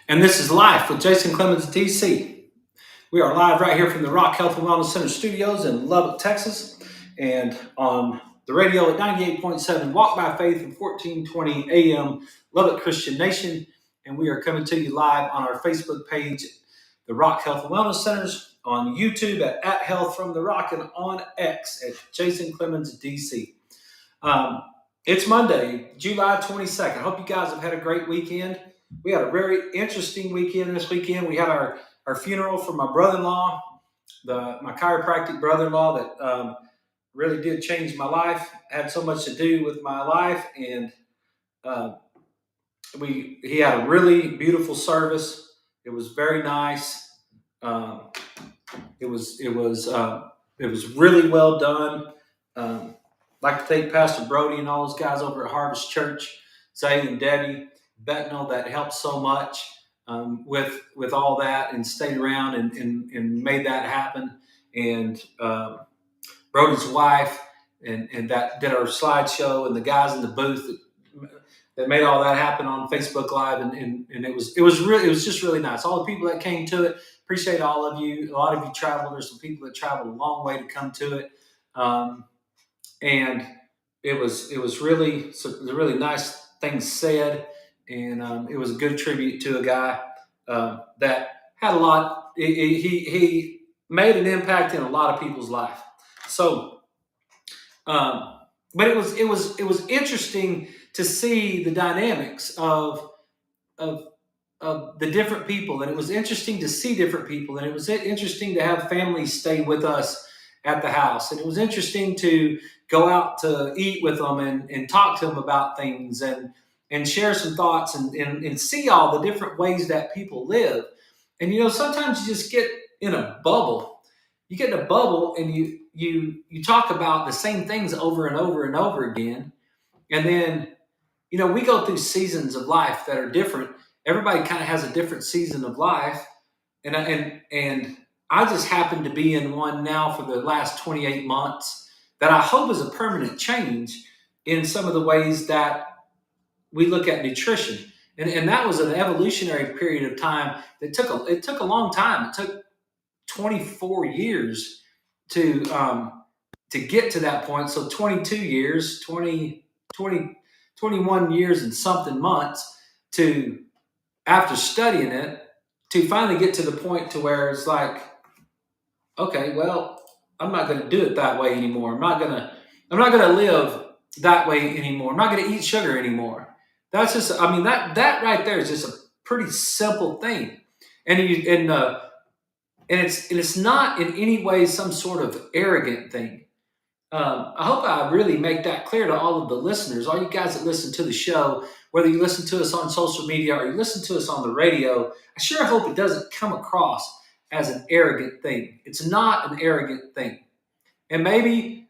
And this is Life with Jason Clemmons, DC. We are live right here from the Rock Health and Wellness Center studios in Lubbock, Texas, and on the radio at 98.7 Walk by Faith and 1420 AM Lubbock Christian Nation. And we are coming to you live on our Facebook page, the Rock Health and Wellness Centers, on YouTube at Health from the Rock, and on X at Jason Clemmons, DC. It's Monday, July 22nd. I hope you guys have had a great weekend. We had a very interesting weekend this weekend. We had our funeral for my brother-in-law, my chiropractic brother-in-law that really did change my life, had so much to do with my life. And he had a really beautiful service. It was very nice. It was really well done. Like to thank Pastor Brody and all those guys over at Harvest Church, Zay and Debbie Betnell, that helped so much with all that and stayed around and made that happen. And Brody's wife and that did our slideshow, and the guys in the booth that made all that happen on Facebook Live, and it was just really nice. All the people that came to it, appreciate all of you. A lot of you traveled. There's some people that traveled a long way to come to it. And it was really nice things said, and it was a good tribute to a guy that had a lot. He made an impact in a lot of people's life. So, but it was interesting to see the dynamics of the different people, and it was interesting to see different people, and it was interesting to have families stay with us at the house, and it was interesting to go out to eat with them and talk to them about things and share some thoughts and see all the different ways that people live. And sometimes you just get in a bubble. You get in a bubble and you talk about the same things over and over and over again, and then we go through seasons of life that are different. Everybody kind of has a different season of life, and I just happen to be in one now for the last 28 months that I hope is a permanent change in some of the ways that we look at nutrition. And that was an evolutionary period of time that took a long time. It took 24 years to get to that point. So 22 years, 21 years and something months after studying it, to finally get to the point to where it's like, okay, well, I'm not going to do it that way anymore. I'm not going to live that way anymore. I'm not going to eat sugar anymore. That's just, that right there is just a pretty simple thing. And it's not in any way some sort of arrogant thing. I hope I really make that clear to all of the listeners, all you guys that listen to the show, whether you listen to us on social media or you listen to us on the radio. I sure hope it doesn't come across as an arrogant thing. It's not an arrogant thing. And maybe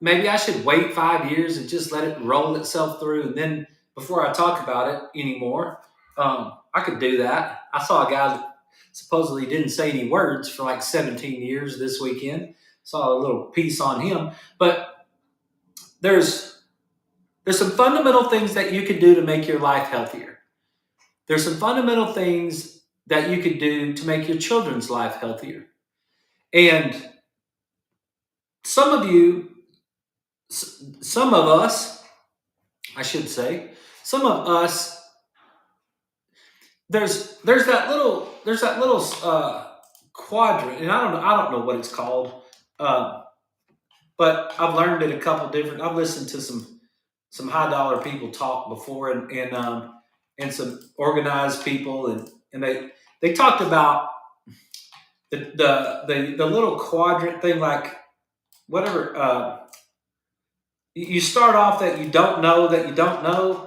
I should wait 5 years and just let it roll itself through, and then before I talk about it anymore, I could do that. I saw a guy that supposedly didn't say any words for like 17 years this weekend. Saw a little piece on him. But there's some fundamental things that you can do to make your life healthier. There's some fundamental things that you could do to make your children's life healthier. And some of us, I should say, some of us, there's that little quadrant, and I don't know what it's called, but I've learned it I've listened to some high dollar people talk before, and some organized people, and they talked about the little quadrant thing, like whatever. You start off that you don't know that you don't know.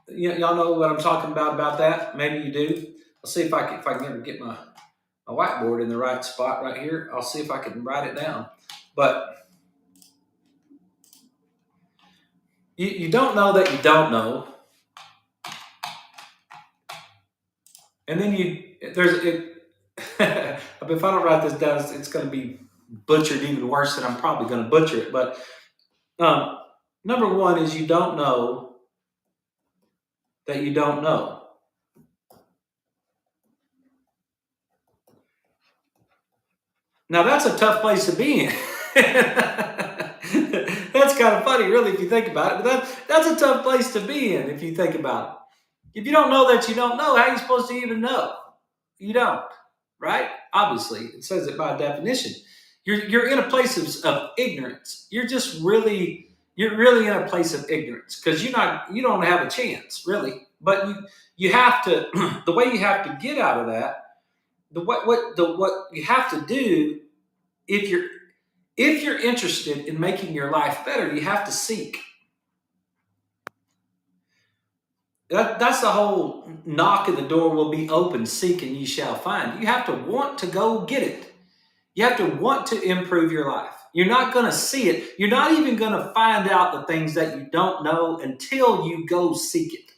Y'all know what I'm talking about that? Maybe you do. I'll see if I can ever get my whiteboard in the right spot right here. I'll see if I can write it down. But you don't know that you don't know. And then if I don't write this down, it's going to be butchered even worse than I'm probably going to butcher it. But number one is you don't know that you don't know. Now that's a tough place to be in. That's kind of funny, really, if you think about it. But that's a tough place to be in if you think about it. If you don't know that you don't know, how are you supposed to even know? You don't, right? Obviously, it says it by definition. You're in a place of ignorance. You're really in a place of ignorance because you don't have a chance really. But you have to the way you have to get out of that. What you have to do if you're interested in making your life better, you have to seek. That's the whole knock, and the door will be open, seek and ye shall find. You have to want to go get it. You have to want to improve your life. You're not going to see it. You're not even going to find out the things that you don't know until you go seek it.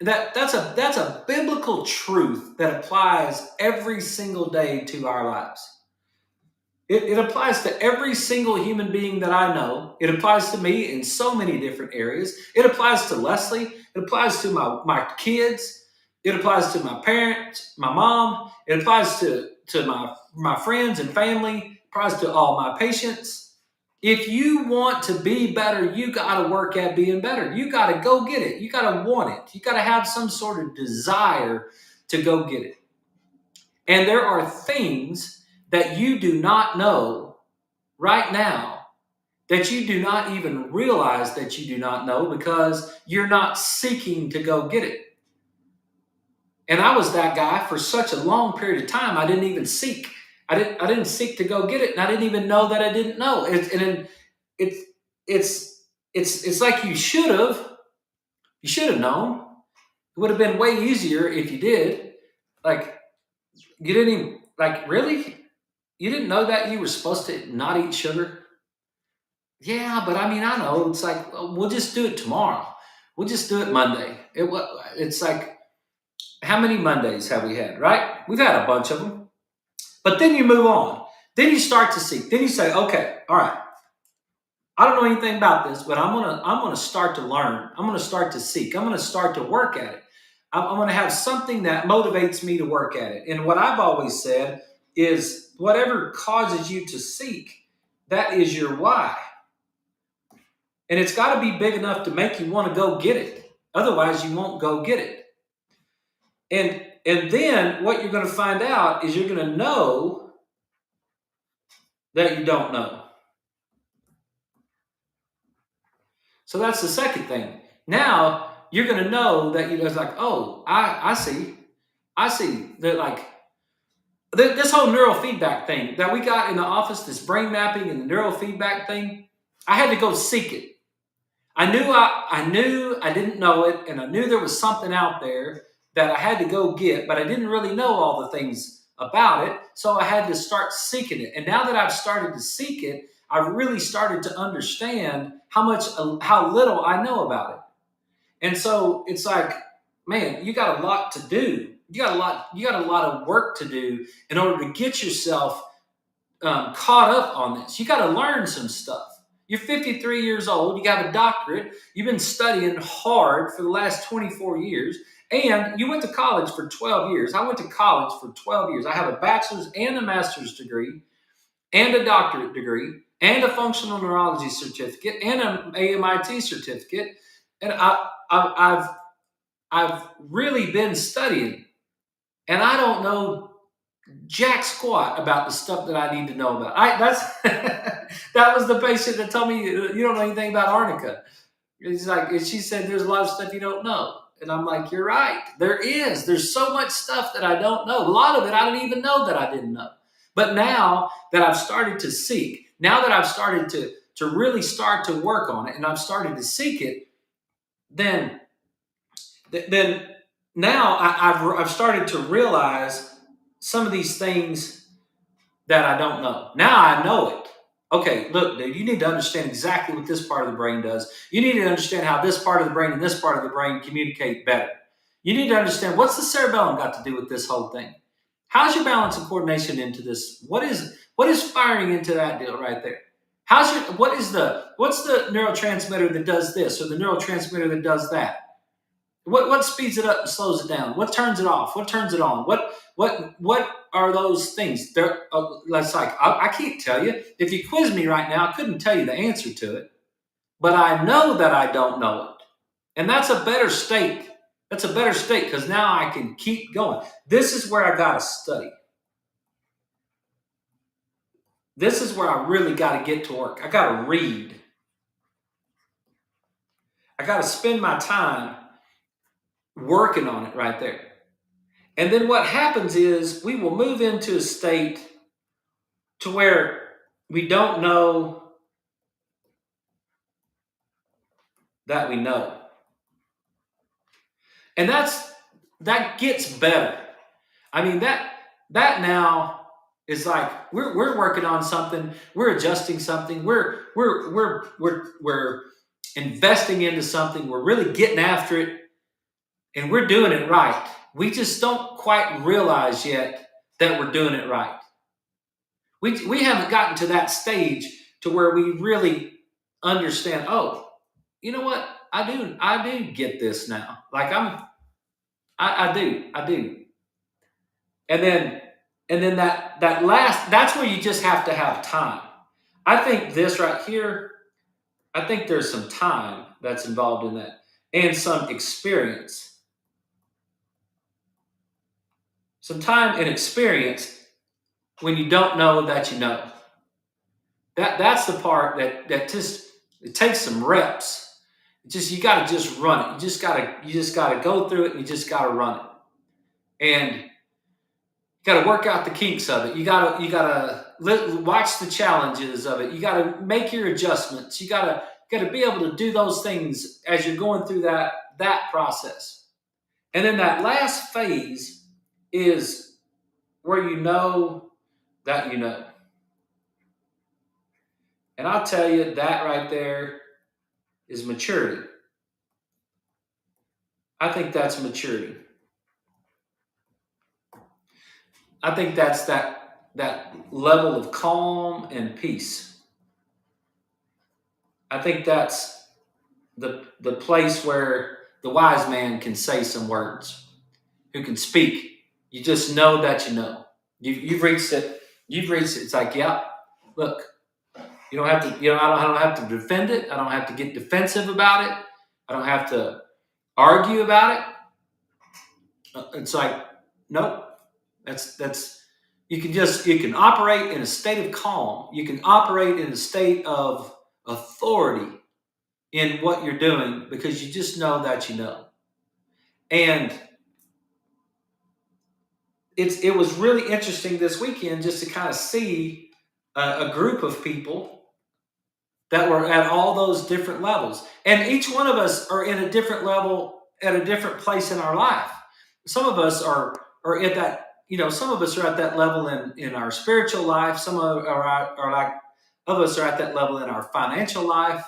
That's a biblical truth that applies every single day to our lives. It applies to every single human being that I know. It applies to me in so many different areas. It applies to Leslie. It applies to my kids. It applies to my parents, my mom. It applies to my friends and family. It applies to all my patients. If you want to be better, you got to work at being better. You got to go get it. You got to want it. You got to have some sort of desire to go get it. And there are things that you do not know right now that you do not even realize that you do not know because you're not seeking to go get it. And I was that guy for such a long period of time. I didn't even seek. I didn't seek to go get it, and I didn't even know that I didn't know. It's like you should have. You should have known. It would have been way easier if you did. Like you didn't even really. You didn't know that you were supposed to not eat sugar? Yeah, but I mean, I know. It's like, we'll just do it tomorrow. We'll just do it Monday. It's like, how many Mondays have we had, right? We've had a bunch of them. But then you move on. Then you start to seek. Then you say, okay, all right. I don't know anything about this, but I'm gonna start to learn. I'm gonna start to seek. I'm gonna start to work at it. I'm gonna have something that motivates me to work at it. And what I've always said is whatever causes you to seek, that is your why. And it's got to be big enough to make you want to go get it. Otherwise, you won't go get it. And then what you're going to find out is you're going to know that you don't know. So that's the second thing. Now you're going to know that it's like, oh, I see. I see that, like, this whole neurofeedback thing that we got in the office, this brain mapping and the neurofeedback thing, I had to go seek it. I knew I didn't know it, and I knew there was something out there that I had to go get, but I didn't really know all the things about it, so I had to start seeking it. And now that I've started to seek it, I've really started to understand how little I know about it. And so it's like, man, you got a lot to do. You got a lot of work to do in order to get yourself caught up on this. You got to learn some stuff. You're 53 years old. You got a doctorate. You've been studying hard for the last 24 years. And you went to college for 12 years. I went to college for 12 years. I have a bachelor's and a master's degree and a doctorate degree and a functional neurology certificate and an AMIT certificate. And I've really been studying. And I don't know jack squat about the stuff that I need to know about. That was the patient that told me, you don't know anything about arnica. It's like, and she said, there's a lot of stuff you don't know. And I'm like, you're right. There is. There's so much stuff that I don't know. A lot of it I didn't even know that I didn't know. But now that I've started to seek, now that I've started to really start to work on it, and I've started to seek it, then now I've started to realize some of these things that I don't know. Now I know it. Okay, look, dude, you need to understand exactly what this part of the brain does. You need to understand how this part of the brain and this part of the brain communicate better. You need to understand, what's the cerebellum got to do with this whole thing? How's your balance and coordination into this? What is firing into that deal right there? What's the neurotransmitter that does this, or the neurotransmitter that does that? What speeds it up and slows it down? What turns it off? What turns it on? What are those things? That's like I can't tell you. If you quiz me right now, I couldn't tell you the answer to it. But I know that I don't know it, and that's a better state. That's a better state because now I can keep going. This is where I got to study. This is where I really got to get to work. I got to read. I got to spend my time working on it right there. And then what happens is we will move into a state to where we don't know that we know. And that gets better. I mean, that now is like we're working on something, we're adjusting something, we're investing into something, we're really getting after it, and we're doing it right. We just don't quite realize yet that we're doing it right. We haven't gotten to that stage to where we really understand, oh, you know what? I do get this now. Like I do. And then that last, that's where you just have to have time. I think this right here, I think there's some time that's involved in that and some experience. Some time and experience when you don't know that you know. That's the part that just it takes some reps. You got to just run it. You just gotta go through it and you just got to run it. And you got to work out the kinks of it. You got to watch the challenges of it. You got to make your adjustments. You got to be able to do those things as you're going through that process. And then that last phase is where you know that you know. And I'll tell you that right there is maturity. I think that's maturity. I think that's that level of calm and peace. I think that's the place where the wise man can say some words, who can speak. You just know that you know. You've reached it. You've reached it. It's like, yeah, look, you don't have to, I don't have to defend it. I don't have to get defensive about it. I don't have to argue about it. It's like, nope. That's you can operate in a state of calm. You can operate in a state of authority in what you're doing because you just know that you know. And it was really interesting this weekend just to kind of see a group of people that were at all those different levels. And each one of us are in a different level at a different place in our life. Some of us are at that, some of us are at that level in our spiritual life. Some of us are at that level in our financial life.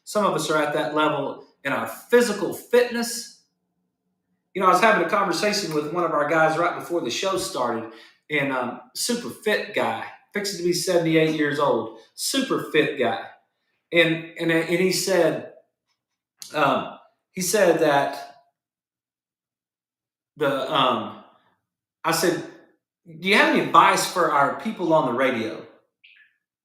Some of us are at that level in our physical fitness. I was having a conversation with one of our guys right before the show started, and super fit guy, fixing to be 78 years old, super fit guy. And he said that I said, do you have any advice for our people on the radio?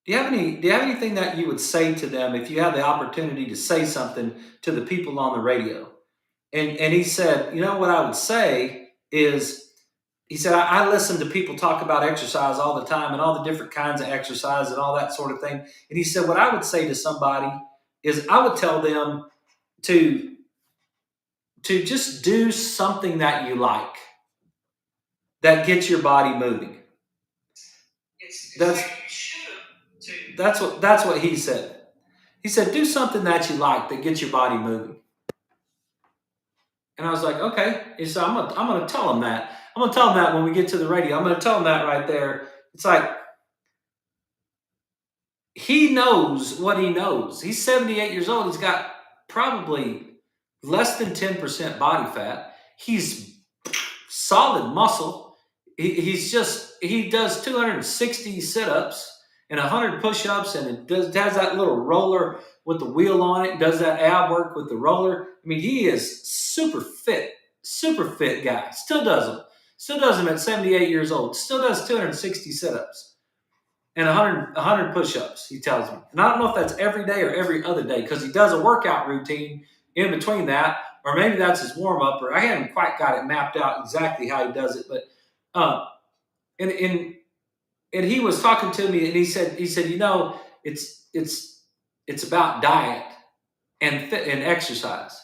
Do you have anything that you would say to them if you had the opportunity to say something to the people on the radio? And he said, what I would say is, he said, I listen to people talk about exercise all the time and all the different kinds of exercise and all that sort of thing. And he said, what I would say to somebody is I would tell them to just do something that you that gets your body moving. That's what he said. He said, do something that you like that gets your body moving. And I was like, okay. And so I'm gonna tell him that. I'm gonna tell him that when we get to the radio. I'm gonna tell him that right there. It's like he knows what he knows. He's 78 years old. He's got probably less than 10% body fat. He's solid muscle. He does 260 sit-ups and 100 push-ups, and has that little roller with the wheel on it, does that ab work with the roller. I mean, he is super fit guy. Still does them. Still does them at 78 years old. Still does 260 sit-ups and 100 push-ups, he tells me. And I don't know if that's every day or every other day because he does a workout routine in between that, or maybe that's his warm-up, or I haven't quite got it mapped out exactly how he does it. But and, and, and he was talking to me, and he said, it's about diet and fit and exercise.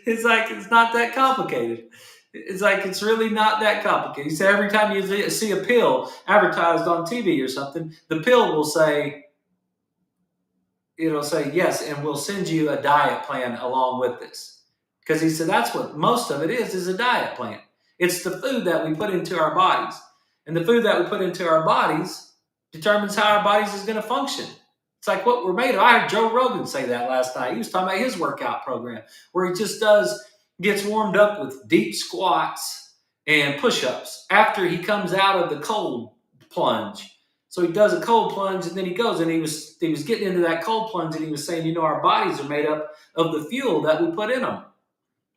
It's like, it's not that complicated. It's like, it's really not that complicated. He said every time you see a pill advertised on TV or something, the pill will say, it'll say, yes, and we'll send you a diet plan along with this. Because he said that's what most of it is a diet plan. It's the food that we put into our bodies. And the food that we put into our bodies determines how our bodies is going to function. It's like what we're made of. I heard Joe Rogan say that last night. He was talking about his workout program where he just gets warmed up with deep squats and push-ups after he comes out of the cold plunge. So he does a cold plunge and then he goes, and he was getting into that cold plunge, and he was saying, our bodies are made up of the fuel that we put in them,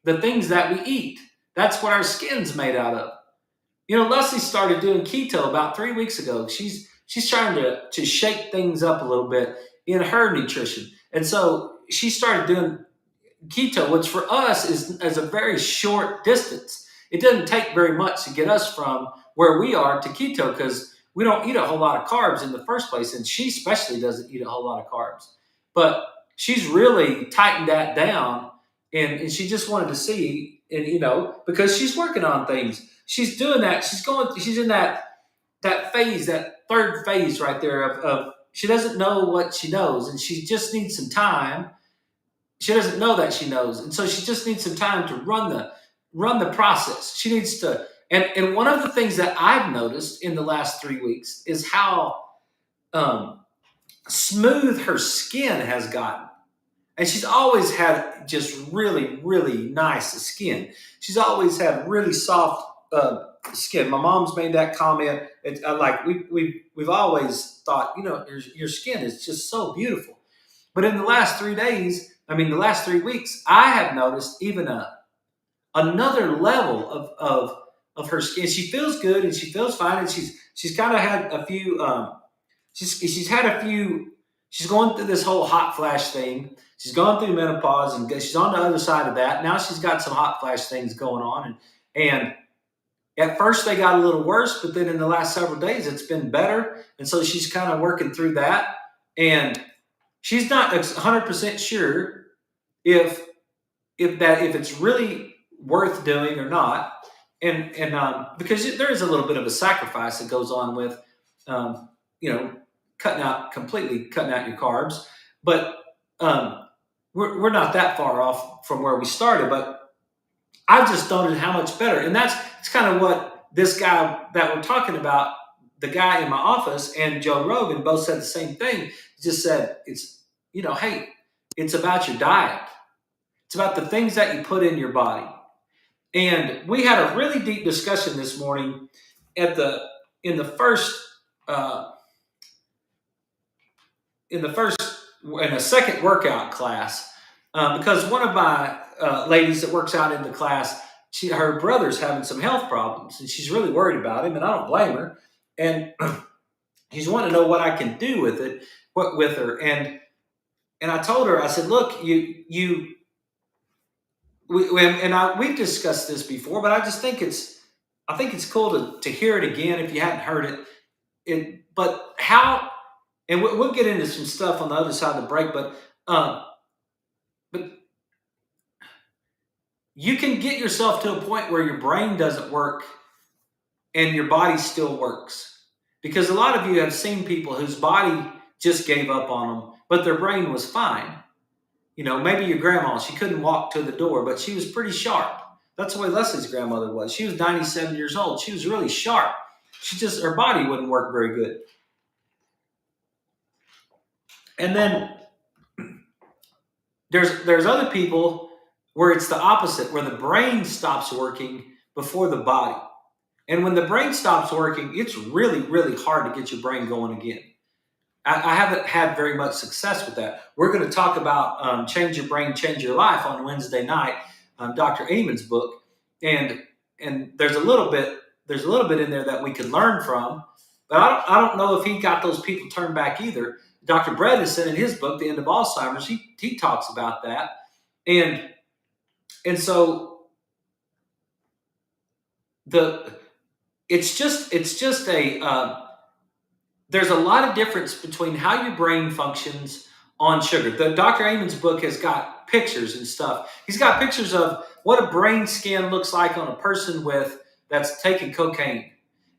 the things that we eat. That's what our skin's made out of. Leslie started doing keto about 3 weeks ago. She's trying to shake things up a little bit in her nutrition. And so she started doing keto, which for us is a very short distance. It doesn't take very much to get us from where we are to keto because we don't eat a whole lot of carbs in the first place. And she especially doesn't eat a whole lot of carbs. But she's really tightened that down, and she just wanted to see, and because she's working on things. She's doing that. She's in that phase, that third phase right there of she doesn't know what she knows, and she just needs some time. She doesn't know that she knows, and so she just needs some time to run the process. She needs to, and one of the things that I've noticed in the last 3 weeks is how smooth her skin has gotten. And she's always had just really, really nice skin. She's always had really soft skin. My mom's made that comment. It's like we've always thought, your skin is just so beautiful. But in the last 3 days, the last 3 weeks, I have noticed even another level of her skin. She feels good and she feels fine, and she's kind of had a few. She's had a few. She's going through this whole hot flash thing. She's gone through menopause, and she's on the other side of that. Now she's got some hot flash things going on, and at first they got a little worse, but then in the last several days it's been better, and so she's kind of working through that, and she's not 100% sure if it's really worth doing or not, and because there is a little bit of a sacrifice that goes on with completely cutting out your carbs, but we're not that far off from where we started. But I've just noted how much better, and it's kind of what this guy that we're talking about, the guy in my office, and Joe Rogan both said the same thing. He just said hey, it's about your diet. It's about the things that you put in your body. And we had a really deep discussion this morning in the second workout class, because one of my ladies that works out in the class, her brother's having some health problems, and she's really worried about him, and I don't blame her. And she's wanting to know what I can do with her. And I told her, I said, look, we've discussed this before, but I just think it's cool to hear it again if you hadn't heard it. But how? And we'll get into some stuff on the other side of the break, but you can get yourself to a point where your brain doesn't work and your body still works. Because a lot of you have seen people whose body just gave up on them, but their brain was fine. Maybe your grandma, she couldn't walk to the door, but she was pretty sharp. That's the way Leslie's grandmother was. She was 97 years old. She was really sharp. Her body wouldn't work very good. And then there's other people where it's the opposite, where the brain stops working before the body. And when the brain stops working, it's really, really hard to get your brain going again. I haven't had very much success with that. We're going to talk about Change Your Brain, Change Your Life on Wednesday night, Dr. Amen's book. and there's a little bit in there that we can learn from. But I don't know if he got those people turned back either. Dr. Bredesen in his book, The End of Alzheimer's, he talks about that, and so the it's just a there's a lot of difference between how your brain functions on sugar. The Dr. Amen's book has got pictures and stuff. He's got pictures of what a brain scan looks like on a person that's taking cocaine.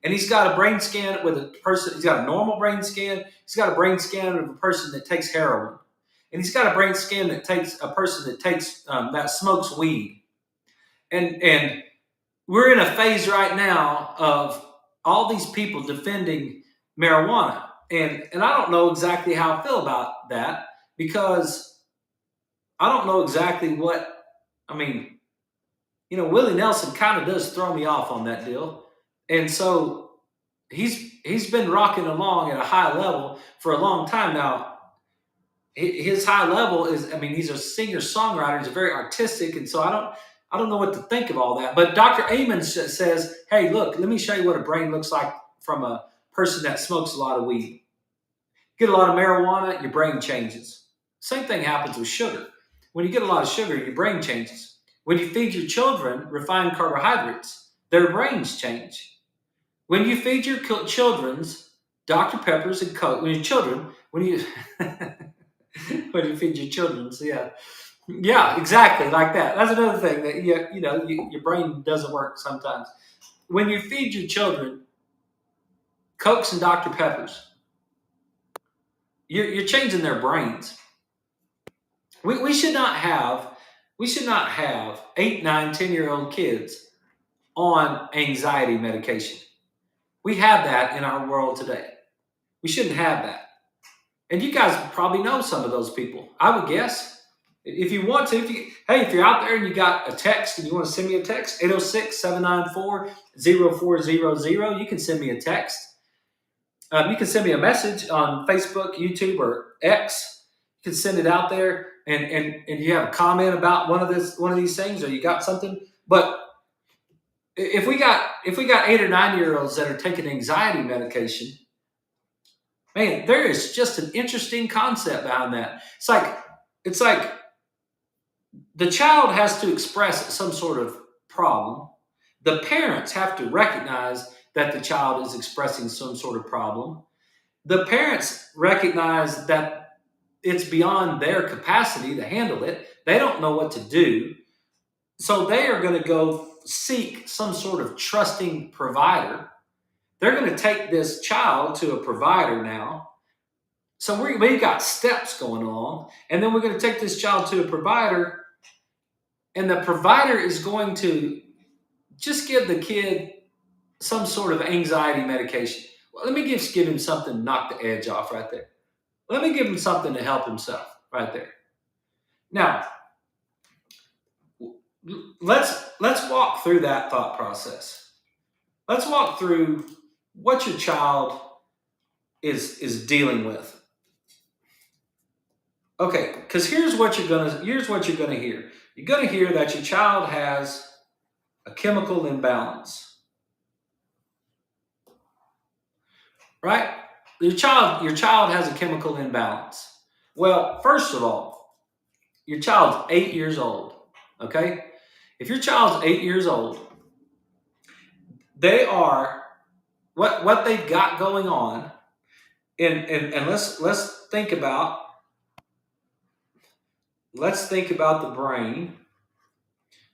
And he's got a brain scan with a person, he's got a normal brain scan, he's got a brain scan of a person that takes heroin. And he's got a brain scan that takes a person that smokes weed. And we're in a phase right now of all these people defending marijuana. And I don't know exactly how I feel about that, because I don't know exactly I mean, Willie Nelson kind of does throw me off on that deal. And so he's been rocking along at a high level for a long time now. His high level is, I mean, he's a singer songwriter, he's very artistic, and so I don't know what to think of all that. But Dr. Amen says, hey, look, let me show you what a brain looks like from a person that smokes a lot of weed. Get a lot of marijuana, your brain changes. Same thing happens with sugar. When you get a lot of sugar, your brain changes. When you feed your children refined carbohydrates, their brains change. When you feed your children's Dr. Peppers and Coke, when you when you feed your children's, yeah, exactly, like that. That's another thing that your brain doesn't work sometimes. When you feed your children Cokes and Dr. Peppers, you're changing their brains. We should not have 8, 9, 10-year-old kids on anxiety medication. We have that in our world today. We shouldn't have that. And you guys probably know some of those people, I would guess. If you want to, if you're out there and you got a text and you want to send me a text, 806-794-0400, you can send me a text. You can send me a message on Facebook, YouTube, or X. You can send it out there, and you have a comment about one of these things, or you got something. But if we got 8 or 9-year-olds that are taking anxiety medication, man, there is just an interesting concept behind that. It's like the child has to express some sort of problem. The parents have to recognize that the child is expressing some sort of problem. The parents recognize that it's beyond their capacity to handle it. They don't know what to do. So they are going to go seek some sort of trusting provider. They're going to take this child to a provider now. So we've got steps going along. And then we're going to take this child to a provider. And the provider is going to just give the kid some sort of anxiety medication. Well, let me give him something to knock the edge off right there. Let me give him something to help himself right there. Now, let's walk through that thought process. Let's walk through what your child is dealing with. Okay, because here's what you're gonna hear. You're gonna hear that your child has a chemical imbalance. Right? Your child has a chemical imbalance. Well, first of all, your child's 8 years old. Okay? If your child's 8 years old, they are what they've got going on, and let's think about the brain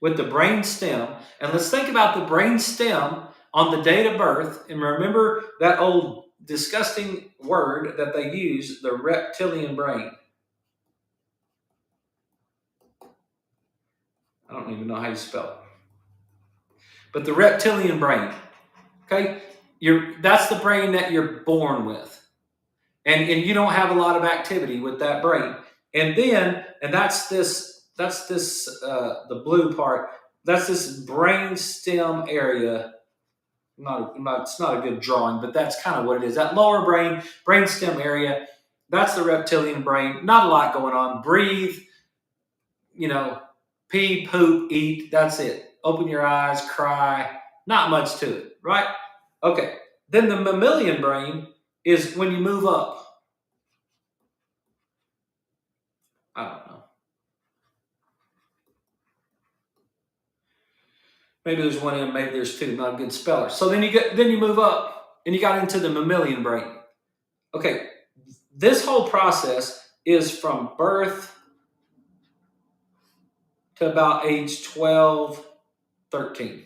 with the brain stem, and let's think about the brain stem on the date of birth, and remember that old disgusting word that they use, the reptilian brain. I don't even know how you spell it. But the reptilian brain, okay? That's the brain that you're born with. And you don't have a lot of activity with that brain. And that's the blue part. That's this brain stem area. It's not a good drawing, but that's kind of what it is. That lower brain stem area, that's the reptilian brain. Not a lot going on. Breathe, pee, poop, eat. That's it. open your eyes, cry. Not much to it, right? Okay. Then the mammalian brain is when you move up. I don't know. Maybe there's one in, maybe there's two. Not a good speller. So then you move up and you got into the mammalian brain. Okay, this whole process is from birth to about age 12, 13.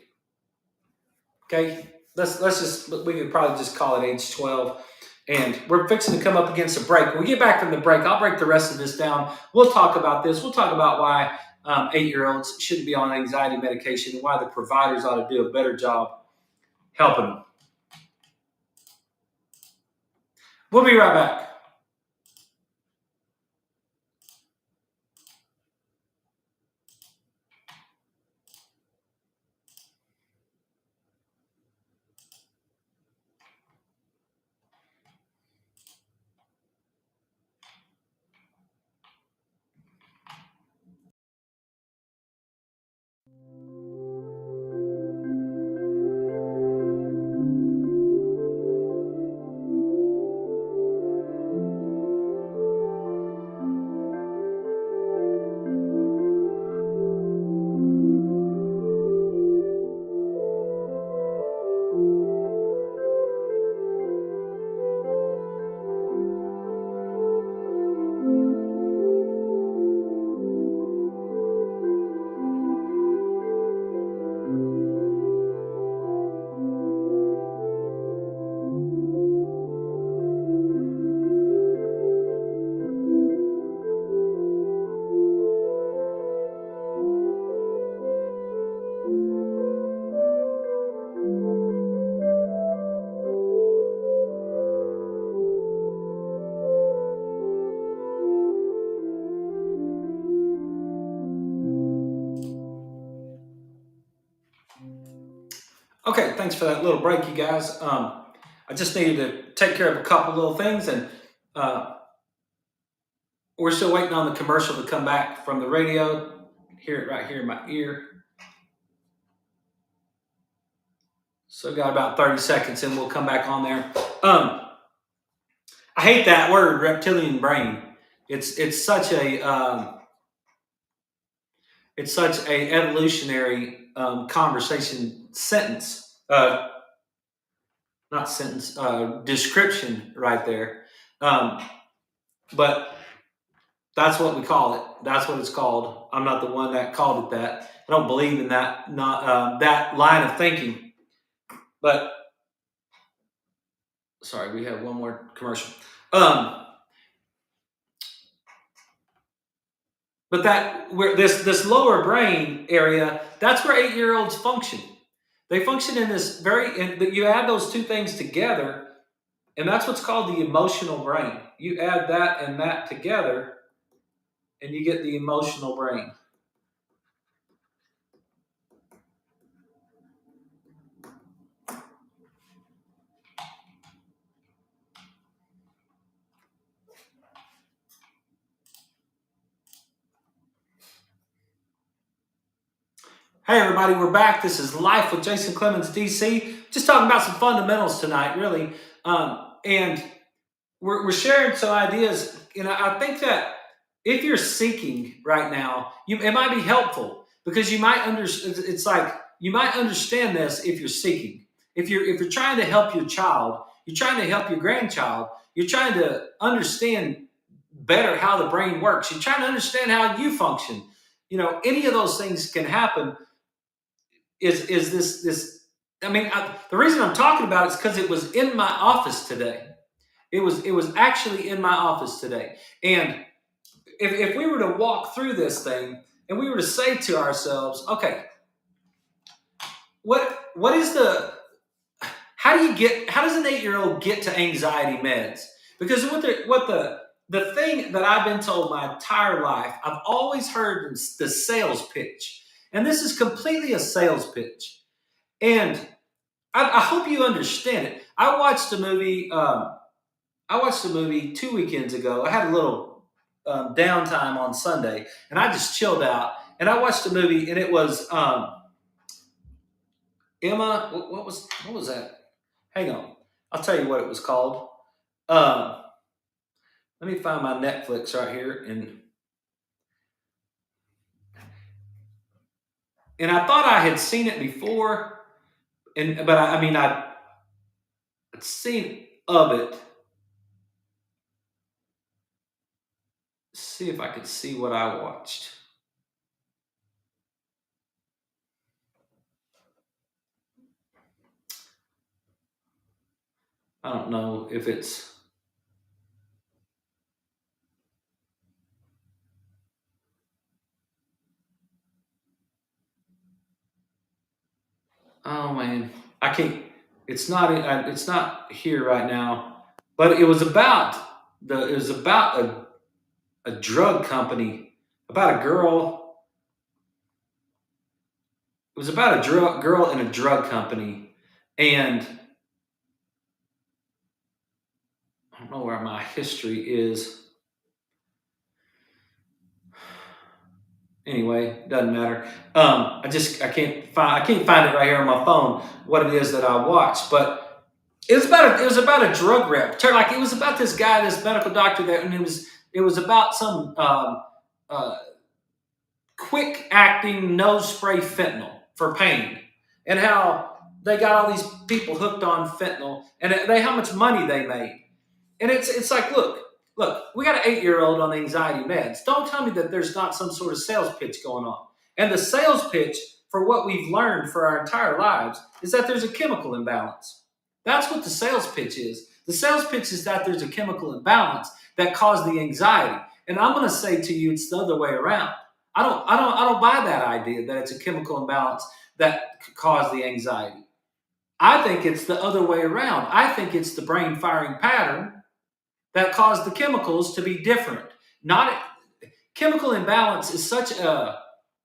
Okay, let's just, we could probably just call it age 12. And we're fixing to come up against a break. When we get back from the break, I'll break the rest of this down. We'll talk about this. We'll talk about why 8-year-olds shouldn't be on anxiety medication and why the providers ought to do a better job helping them. We'll be right back. Okay, thanks for that little break, you guys. I just needed to take care of a couple little things, and uh, we're still waiting on the commercial to come back from the radio. Hear it right here in my ear. So got about 30 seconds, and we'll come back on there. I hate that word, reptilian brain. It's such a evolutionary conversation sentence. Not sentence, description right there. But that's what we call it. That's what it's called. I'm not the one that called it that. I don't believe in that, not that line of thinking. But sorry, we have one more commercial. But that where this lower brain area, that's where 8-year-olds function. They function in this you add those two things together, and that's what's called the emotional brain. You add that and that together, and you get the emotional brain. Hey everybody, we're back. This is Life with Jason Clemmons, DC. Just talking about some fundamentals tonight, really. And we're sharing some ideas. I think that if you're seeking right now, it might be helpful because you might it's like you might understand this if you're seeking. If you're trying to help your child, you're trying to help your grandchild, you're trying to understand better how the brain works. You're trying to understand how you function. Any of those things can happen. Is this? I mean, the reason I'm talking about it is because it was in my office today. It was actually in my office today. And if we were to walk through this thing and we were to say to ourselves, okay, what is how does an 8-year-old get to anxiety meds? Because the thing that I've been told my entire life, I've always heard the sales pitch. And this is completely a sales pitch. And I hope you understand it. I watched a movie 2 weekends ago. I had a little downtime on Sunday, and I just chilled out. And I watched a movie, and it was Emma, what was that? Hang on, I'll tell you what it was called. Um, Let me find my Netflix right here, and I thought I had seen it before, and but I mean I'd seen of it. See if I could see what I watched. I don't know if it's. Oh man, I can't. It's not. It's not here right now. But it was about the. It was about a drug company. About a girl. It was about a girl in a drug company, and I don't know where my history is. Anyway, doesn't matter. I can't find it right here on my phone. What it is that I watched, but it was about a drug rep. Like it was about this guy, this medical doctor that, and it was about some uh, quick acting nose spray fentanyl for pain, and how they got all these people hooked on fentanyl, and how much money they made. And it's like, look, we got an 8-year old on anxiety meds. Don't tell me that there's not some sort of sales pitch going on. And the sales pitch for what we've learned for our entire lives is that there's a chemical imbalance. That's what the sales pitch is. The sales pitch is that there's a chemical imbalance that caused the anxiety. And I'm going to say to you, it's the other way around. I don't buy that idea that it's a chemical imbalance that caused the anxiety. I think it's the other way around. I think it's the brain firing pattern that cause the chemicals to be different. Not chemical imbalance is such a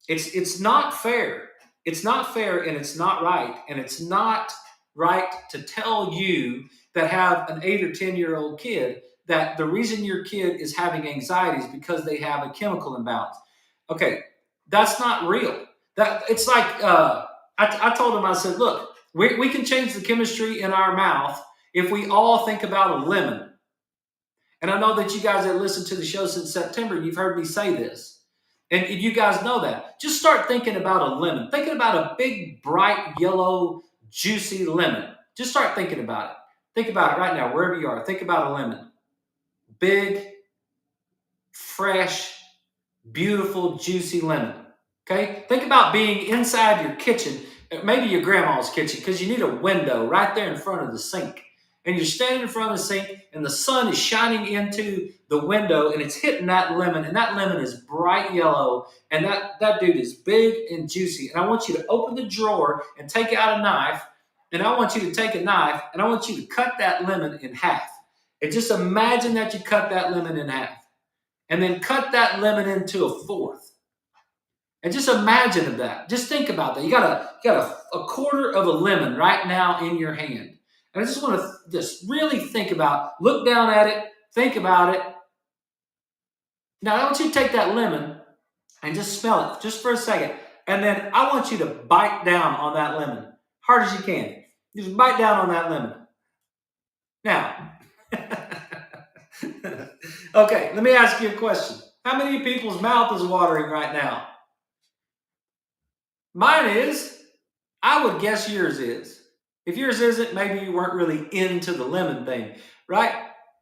it's not fair. It's not fair and it's not right. And it's not right to tell you that have an 8 or 10-year-old kid that the reason your kid is having anxiety is because they have a chemical imbalance. Okay, that's not real. That it's like I told him, I said, look, we can change the chemistry in our mouth if we all think about a lemon. And I know that you guys that listened to the show since September, you've heard me say this. And you guys know that. Just start thinking about a lemon. Thinking about a big, bright, yellow, juicy lemon. Just start thinking about it. Think about it right now, wherever you are. Think about a lemon. Big, fresh, beautiful, juicy lemon. Okay? Think about being inside your kitchen, maybe your grandma's kitchen, because you need a window right there in front of the sink. And you're standing in front of the sink, and the sun is shining into the window, and it's hitting that lemon, and that lemon is bright yellow, and that dude is big and juicy. And I want you to open the drawer and take out a knife, and I want you to take a knife, and I want you to cut that lemon in half. And just imagine that you cut that lemon in half, and then cut that lemon into a fourth. And just imagine that. Just think about that. You got a quarter of a lemon right now in your hand. And I just want to just really think about, look down at it, think about it. Now, I want you to take that lemon and just smell it just for a second. And then I want you to bite down on that lemon, hard as you can. Just bite down on that lemon. Now, okay, let me ask you a question. How many people's mouth is watering right now? Mine is. I would guess yours is. If yours isn't, maybe you weren't really into the lemon thing, right?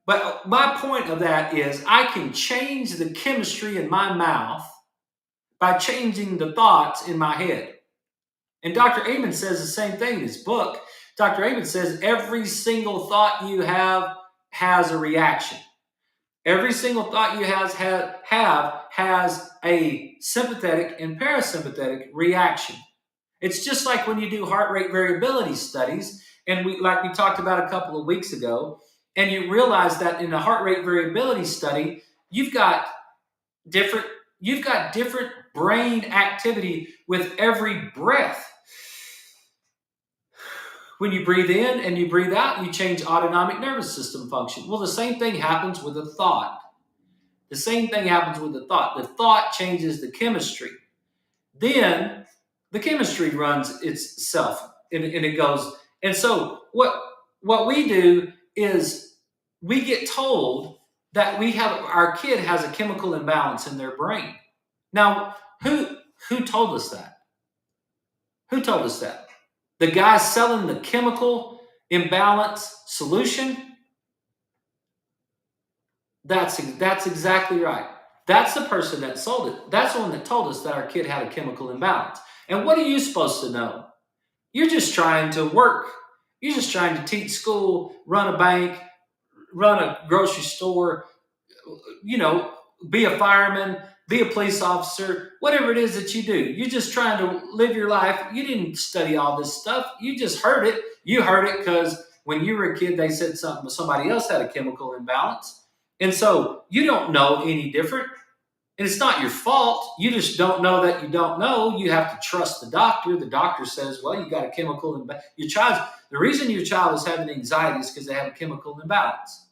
But my point of that is I can change the chemistry in my mouth by changing the thoughts in my head. And Dr. Amen says the same thing in his book. Dr. Amen says every single thought you have has a reaction. Every single thought you have has a sympathetic and parasympathetic reaction. It's just like when you do heart rate variability studies, and we talked about a couple of weeks ago, and you realize that in a heart rate variability study, you've got different brain activity with every breath. When you breathe in and you breathe out, you change autonomic nervous system function. Well, the same thing happens with a thought. The same thing happens with the thought. The thought changes the chemistry. Then the chemistry runs itself and it goes. And so what we do is we get told that our kid has a chemical imbalance in their brain. Now, who told us that? Who told us that? The guy selling the chemical imbalance solution? That's exactly right. That's the person that sold it. That's the one that told us that our kid had a chemical imbalance. And what are you supposed to know? You're just trying to work. You're just trying to teach school, run a bank, run a grocery store, you know, be a fireman, be a police officer, whatever it is that you do. You're just trying to live your life. You didn't study all this stuff. You just heard it. You heard it because when you were a kid, they said somebody else had a chemical imbalance. And so you don't know any different. And it's not your fault. You just don't know that you don't know. You have to trust the doctor. The doctor says, well, you got a chemical imbalance. The reason your child is having anxiety is because they have a chemical imbalance.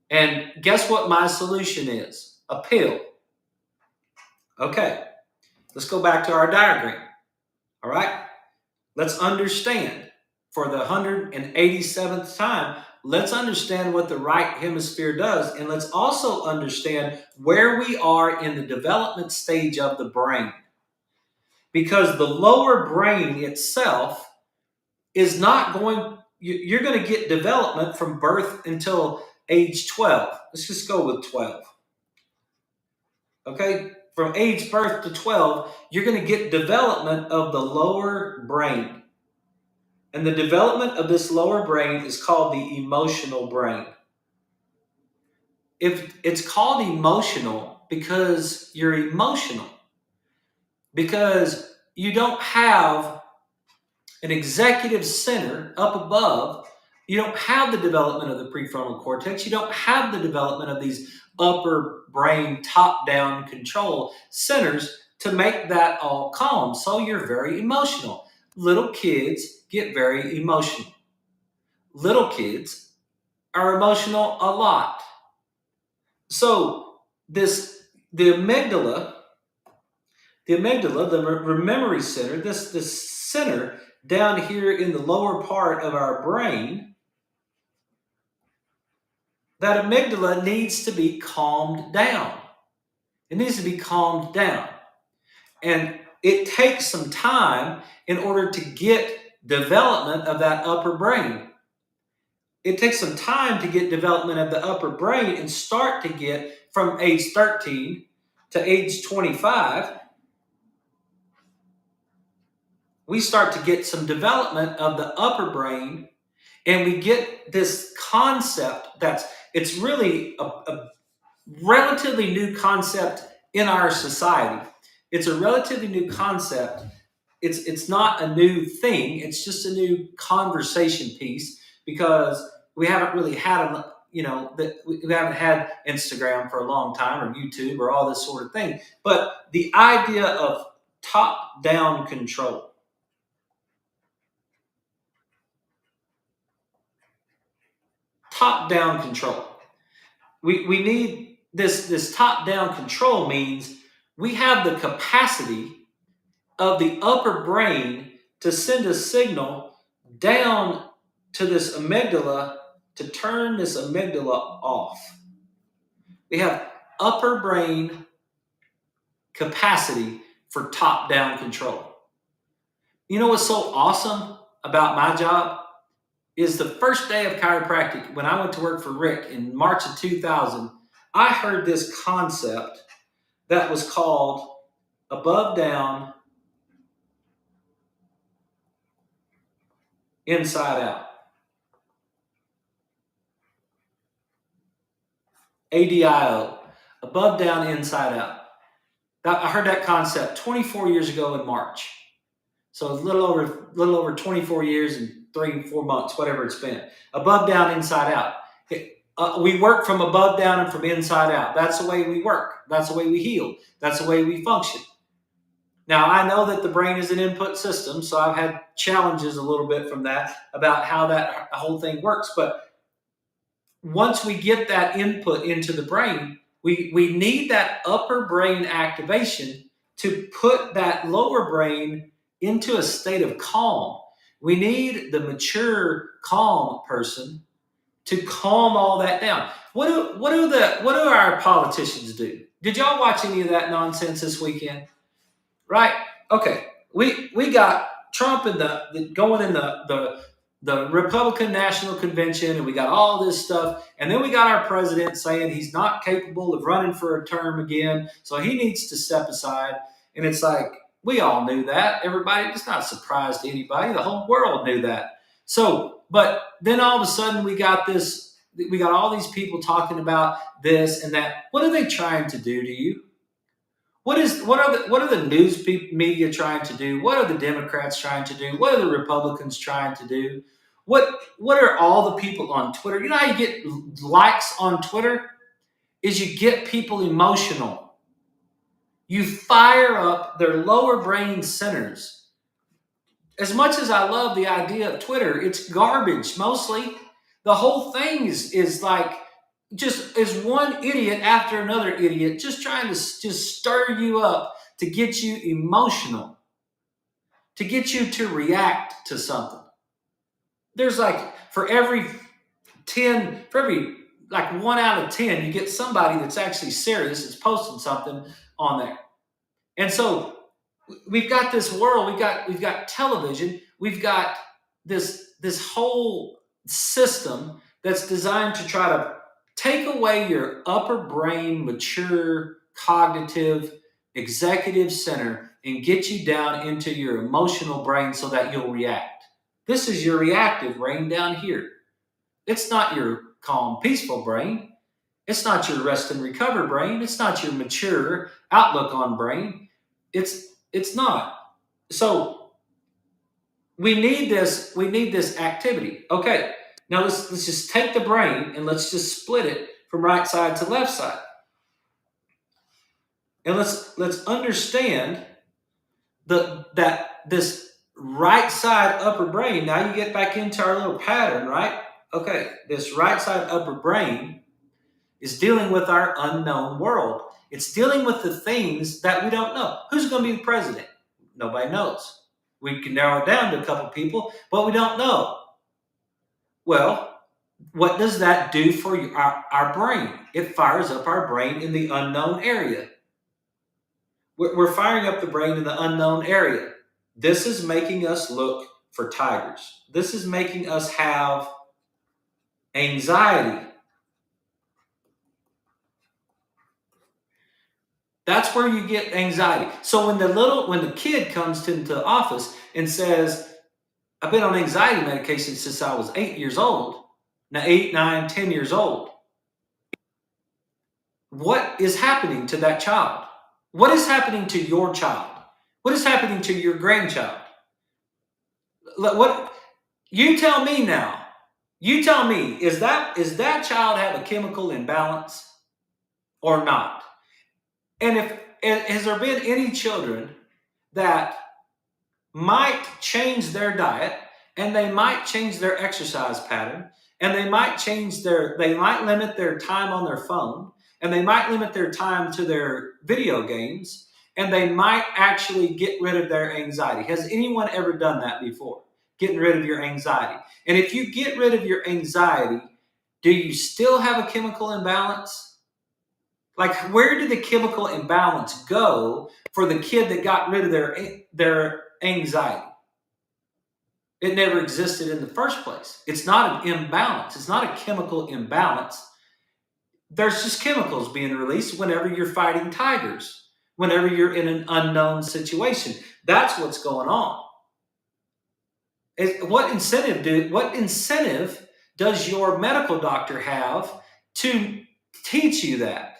And guess what my solution is? A pill. Okay, let's go back to our diagram. All right, let's understand for the 187th time, let's understand what the right hemisphere does. And let's also understand where we are in the development stage of the brain. Because the lower brain itself is not going, you're going to get development from birth until age 12. Let's just go with 12. Okay? From age birth to 12, you're going to get development of the lower brain. And the development of this lower brain is called the emotional brain. If it's called emotional because you're emotional, because you don't have an executive center up above, you don't have the development of the prefrontal cortex, you don't have the development of these upper brain top-down control centers to make that all calm. So you're very emotional. Little kids get very emotional. Little kids are emotional a lot. So the amygdala, the memory center, this center down here in the lower part of our brain, that amygdala needs to be calmed down. It needs to be calmed down. And it takes some time in order to get development of that upper brain. It takes some time to get development of the upper brain and start to get from age 13 to age 25. We start to get some development of the upper brain, and we get this concept it's really a relatively new concept in our society. It's a relatively new concept. It's not a new thing. It's just a new conversation piece because we haven't really had we haven't had Instagram for a long time or YouTube or all this sort of thing. But the idea of top-down control. Top-down control. We need this top-down control means we have the capacity of the upper brain to send a signal down to this amygdala to turn this amygdala off. We have upper brain capacity for top-down control. You know what's so awesome about my job? Is the first day of chiropractic, when I went to work for Rick in March of 2000, I heard this concept that was called above, down, inside out. ADIO, above, down, inside out. I heard that concept 24 years ago in March. So a little over 24 years and 3-4 months, whatever it's been. Above, down, inside out. We work from above down and from inside out. That's the way we work. That's the way we heal. That's the way we function. Now, I know that the brain is an input system, so I've had challenges a little bit from that about how that whole thing works. But once we get that input into the brain, we need that upper brain activation to put that lower brain into a state of calm. We need the mature, calm person to calm all that down. What do our politicians do? Did y'all watch any of that nonsense this weekend? Right? Okay. We got Trump in going in the Republican National Convention, and we got all this stuff, and then we got our president saying he's not capable of running for a term again, so he needs to step aside. And it's like, we all knew that. Everybody, it's not a surprise to anybody. The whole world knew that. So, but then all of a sudden we got this. We got all these people talking about this and that. What are they trying to do to you? What are the news media trying to do? What are the Democrats trying to do? What are the Republicans trying to do? What are all the people on Twitter? You know how you get likes on Twitter? Is you get people emotional. You fire up their lower brain centers. As much as I love the idea of Twitter, it's garbage mostly. The whole thing is like just is one idiot after another idiot just trying to just stir you up to get you emotional, to get you to react to something. There's like for every like 1 out of 10, you get somebody that's actually serious that's posting something on there. And so we've got this world, we've got television, we've got this whole system that's designed to try to take away your upper brain, mature, cognitive, executive center and get you down into your emotional brain so that you'll react. This is your reactive brain down here. It's not your calm, peaceful brain. It's not your rest and recover brain. It's not your mature outlook on brain. It's not. So we need this activity. Okay. Now let's just take the brain and let's just split it from right side to left side. And let's understand that this right side upper brain, now you get back into our little pattern, right? Okay, this right side upper brain is dealing with our unknown world. It's dealing with the things that we don't know. Who's going to be the president? Nobody knows. We can narrow it down to a couple people, but we don't know. Well, what does that do for our brain? It fires up our brain in the unknown area. We're firing up the brain in the unknown area. This is making us look for tigers. This is making us have anxiety. That's where you get anxiety. So when the kid comes into the office and says, I've been on anxiety medication since I was 8 years old, now 8, 9, 10 years old, what is happening to that child? What is happening to your child? What is happening to your grandchild? What you tell me now? You tell me, is that child have a chemical imbalance or not? And has there been any children that might change their diet and they might change their exercise pattern and they might limit their time on their phone and they might limit their time to their video games and they might actually get rid of their anxiety? Has anyone ever done that before? Getting rid of your anxiety. And if you get rid of your anxiety, do you still have a chemical imbalance? Like, where did the chemical imbalance go for the kid that got rid of their anxiety? It never existed in the first place. It's not an imbalance. It's not a chemical imbalance. There's just chemicals being released whenever you're fighting tigers, whenever you're in an unknown situation. That's what's going on. What incentive does your medical doctor have to teach you that?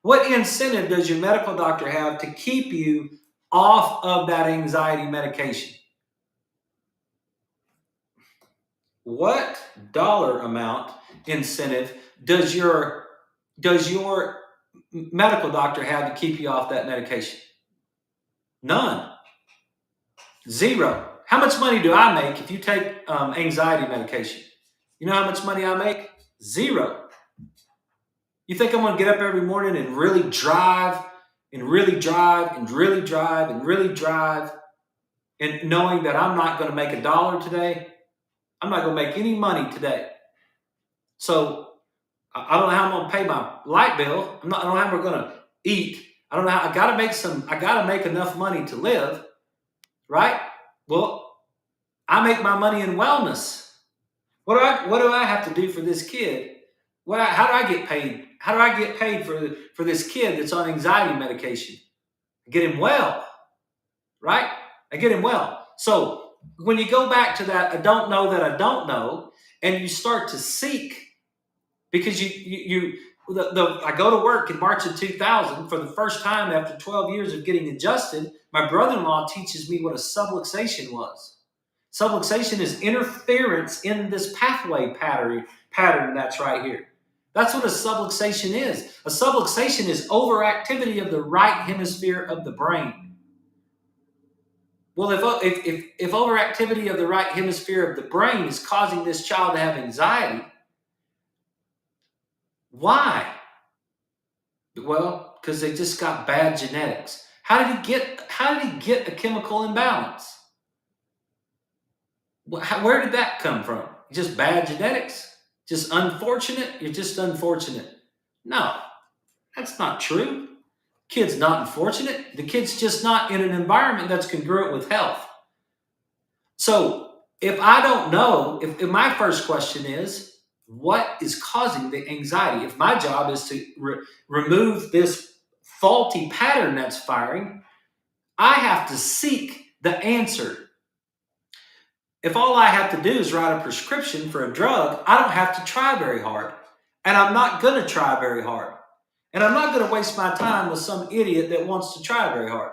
What incentive does your medical doctor have to keep you off of that anxiety medication? What dollar amount incentive does your medical doctor have to keep you off that medication? None. Zero. How much money do I make if you take anxiety medication? You know how much money I make? Zero. You think I'm going to get up every morning and really drive and really drive and really drive and really drive and knowing that I'm not going to make a dollar today, I'm not going to make any money today. So I don't know how I'm going to pay my light bill. I don't know how we're going to eat. I don't know how. I got to make enough money to live, right? Well, I make my money in wellness. What do I have to do for this kid? How do I get paid? How do I get paid for this kid that's on anxiety medication? Get him well, right? I get him well. So when you go back to that, I don't know that I don't know, and you start to seek, because I go to work in March of 2000 for the first time after 12 years of getting adjusted. My brother-in-law teaches me what a subluxation was. Subluxation is interference in this pathway pattern that's right here. That's what a subluxation is. A subluxation is overactivity of the right hemisphere of the brain. Well, if overactivity of the right hemisphere of the brain is causing this child to have anxiety, why? Well, because they just got bad genetics. How did he get a chemical imbalance? Where did that come from? Just bad genetics? Just unfortunate? You're just unfortunate. No, that's not true. Kid's not unfortunate. The kid's just not in an environment that's congruent with health. So if I don't know, if my first question is, what is causing the anxiety? If my job is to remove this faulty pattern that's firing, I have to seek the answer. If all I have to do is write a prescription for a drug, I don't have to try very hard. And I'm not going to try very hard. And I'm not going to waste my time with some idiot that wants to try very hard.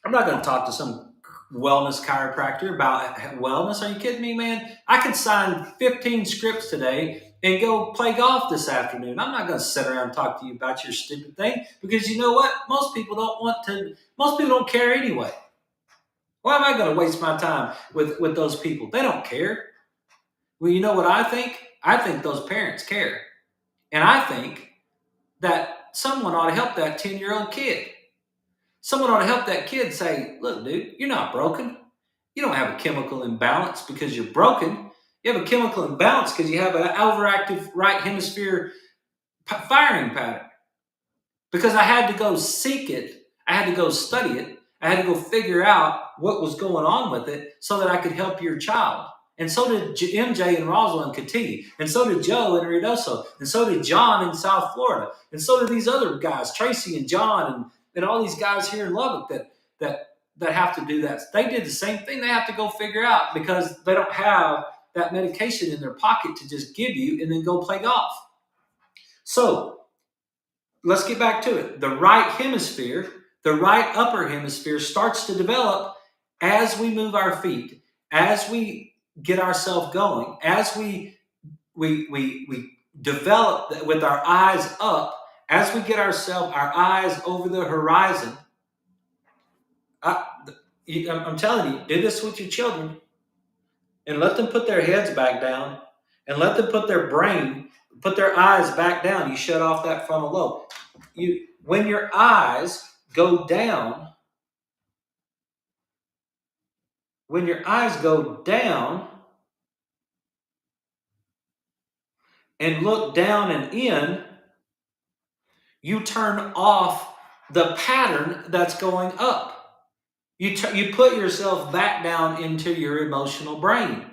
I'm not going to talk to some wellness chiropractor about wellness. Are you kidding me, man? I could sign 15 scripts today and go play golf this afternoon. I'm not going to sit around and talk to you about your stupid thing, because you know what? Most people don't care anyway. Why am I going to waste my time with those people? They don't care. Well, you know what I think? I think those parents care. And I think that someone ought to help that 10-year-old kid. Someone ought to help that kid say, look, dude, you're not broken. You don't have a chemical imbalance because you're broken. You have a chemical imbalance because you have an overactive right hemisphere firing pattern. Because I had to go seek it. I had to go study it. I had to go figure out what was going on with it so that I could help your child. And so did MJ in Roswell and Katy. And so did Joe in Ruidoso. And so did John in South Florida. And so did these other guys, Tracy and John and all these guys here in Lubbock that have to do that. They did the same thing. They have to go figure out because they don't have that medication in their pocket to just give you and then go play golf. So let's get back to it. The right hemisphere, the right upper hemisphere starts to develop as we move our feet, as we get ourselves going, as we develop with our eyes up, as we get our eyes over the horizon. I'm telling you, do this with your children and let them put their heads back down and let them put their eyes back down. You shut off that frontal lobe. When your eyes go down, and look down and in, you turn off the pattern that's going up. You put yourself back down into your emotional brain.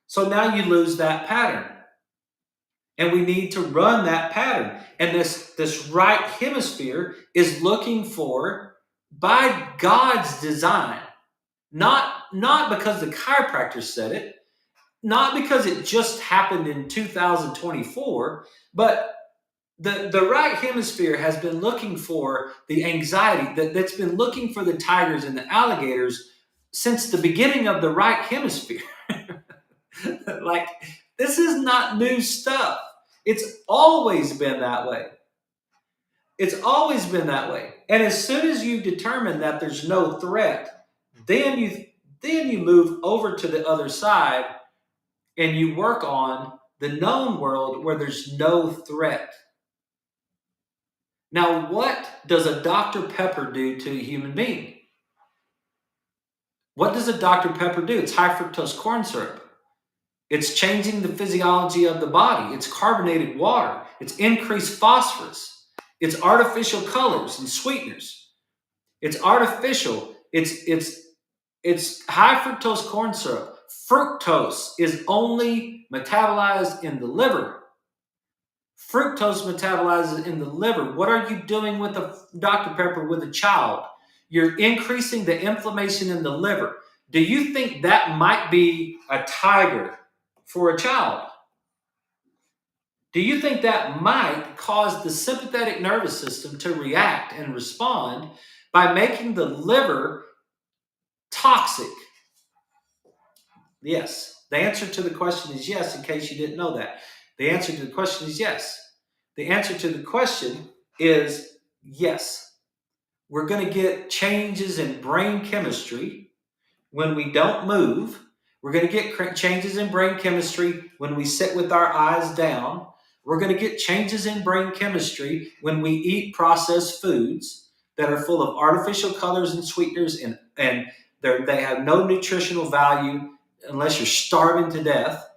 So now you lose that pattern. And we need to run that pattern. And this right hemisphere is looking for, by God's design, not because the chiropractor said it, not because it just happened in 2024, but the right hemisphere has been looking for the anxiety, that's been looking for the tigers and the alligators since the beginning of the right hemisphere. Like, this is not new stuff. It's always been that way. It's always been that way. And as soon as you determine that there's no threat, then you move over to the other side and you work on the known world where there's no threat. Now, what does a Dr. Pepper do to a human being? What does a Dr. Pepper do? It's high fructose corn syrup. It's changing the physiology of the body. It's carbonated water. It's increased phosphorus. It's artificial colors and sweeteners. It's artificial. It's high fructose corn syrup. Fructose is only metabolized in the liver. Fructose metabolizes in the liver. What are you doing with a Dr. Pepper with a child? You're increasing the inflammation in the liver. Do you think that might be a tiger for a child? Do you think that might cause the sympathetic nervous system to react and respond by making the liver toxic? Yes. The answer to the question is yes, in case you didn't know that. The answer to the question is yes. The answer to the question is yes. We're going to get changes in brain chemistry when we don't move. We're going to get changes in brain chemistry when we sit with our eyes down. We're going to get changes in brain chemistry when we eat processed foods that are full of artificial colors and sweeteners, and they have no nutritional value unless you're starving to death.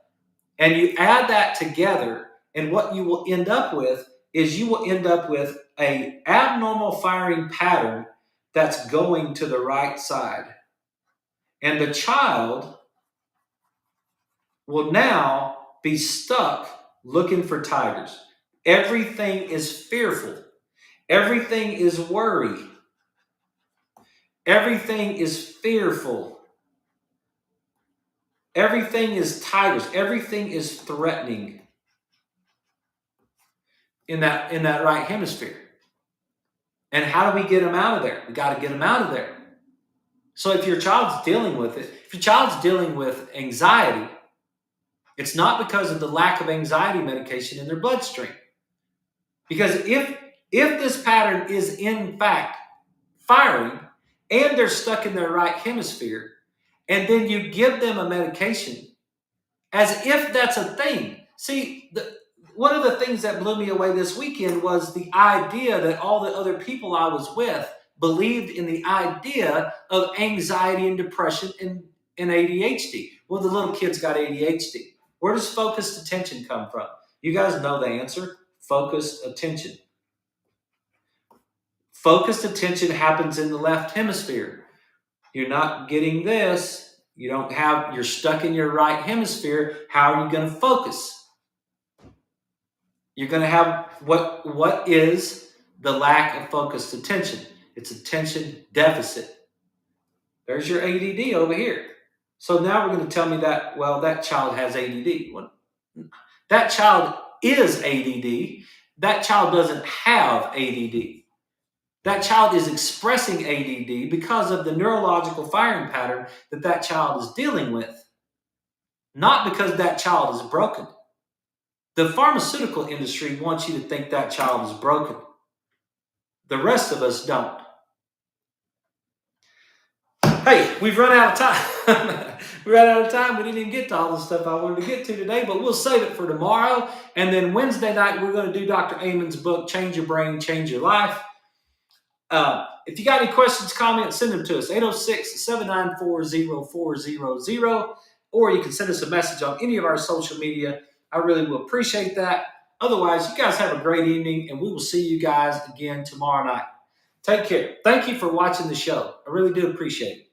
And you add that together, and what you will end up with is you will end up with an abnormal firing pattern that's going to the right side. And the child will now be stuck looking for tigers. Everything is fearful. Everything is worry. Everything is fearful. Everything is tigers. Everything is threatening in that right hemisphere. And how do we get them out of there? We got to get them out of there. So if your child's dealing with it, if your child's dealing with anxiety, it's not because of the lack of anxiety medication in their bloodstream. Because if this pattern is in fact firing and they're stuck in their right hemisphere, and then you give them a medication as if that's a thing. See, one of the things that blew me away this weekend was the idea that all the other people I was with believed in the idea of anxiety and depression and ADHD. Well, the little kid's got ADHD. Where does focused attention come from? You guys know the answer. Focused attention. Focused attention happens in the left hemisphere. You're not getting this. You're stuck in your right hemisphere. How are you going to focus? You're going to have what is the lack of focused attention? It's attention deficit. There's your ADD over here. So now we're going to tell me that, well, that child has ADD. Well, that child is ADD. That child doesn't have ADD. That child is expressing ADD because of the neurological firing pattern that child is dealing with, not because that child is broken. The pharmaceutical industry wants you to think that child is broken. The rest of us don't. Hey, we've run out of time. We ran out of time. We didn't even get to all the stuff I wanted to get to today, but we'll save it for tomorrow. And then Wednesday night, we're going to do Dr. Amen's book, Change Your Brain, Change Your Life. If you got any questions, comments, send them to us, 806-794-0400, or you can send us a message on any of our social media. I really will appreciate that. Otherwise, you guys have a great evening, and we will see you guys again tomorrow night. Take care. Thank you for watching the show. I really do appreciate it.